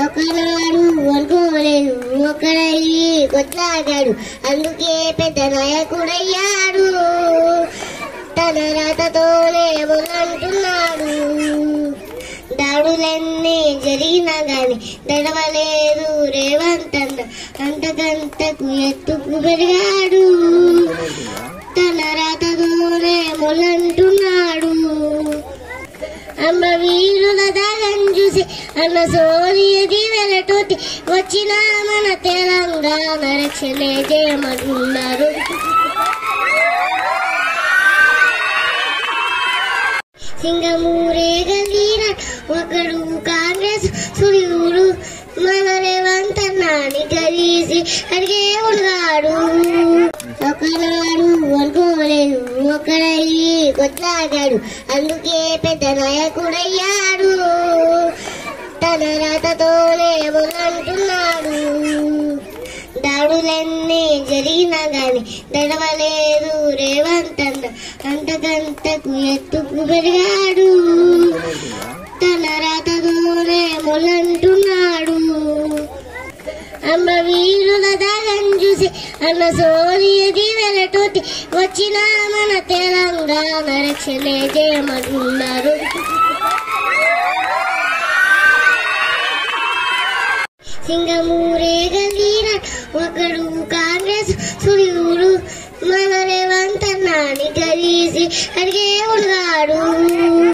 ఒకనాడు అనుకోలేదు ఒకడయ్యి కొట్లాగాడు, అందుకే పెద్ద నాయకుడయ్యాడు. తన రాతతోనే మొదలంటున్నాడు. దాడులన్నీ జరిగినా గాని దడవలేదు రేవంత్ అన్న, అంతకంతకు ఎత్తుకు పెరిగాడు. తన రాతతోనే మొదలంటున్నాడు. అమ్మ వీరుల దాగం చూసి అన్న సోనియది వెలటోటి వచ్చిన మన తెలంగాణ రక్షణే చేయమన్నారు. సింగమూరే గలీన ఒకడు కాంగ్రెస్ సూర్యుడు, మన రేవంత్ అన్నాని కలిసి అడిగే ఉన్నాడు. ఒకనాడు అనుకోలేదు ఒకడయ్యి కొట్లాగాడు, అందుకే పెద్ద నాయకుడయ్యాడు. తన రాతతోనే మొదలంటున్నాడు. దాడులన్నీ జరిగినా గాని దడవలేదు రేవంత్ అన్న, అంతకంతకు ఎత్తుకు పెరిగాడు. తన రాతతోనే మొదలంటున్నాడు. అమ్మ వీరుల దాగం చూసి అన్న సోనియది వెలటోటి వచ్చిన మన తెలంగాణ రక్షణే చేయమన్నారు. సింగమూరే గలీన ఒకడు కాంగ్రెస్ సూర్యుడు, మన రేవంత్ అన్నాని కలిసి అడిగే ఉన్నాడు.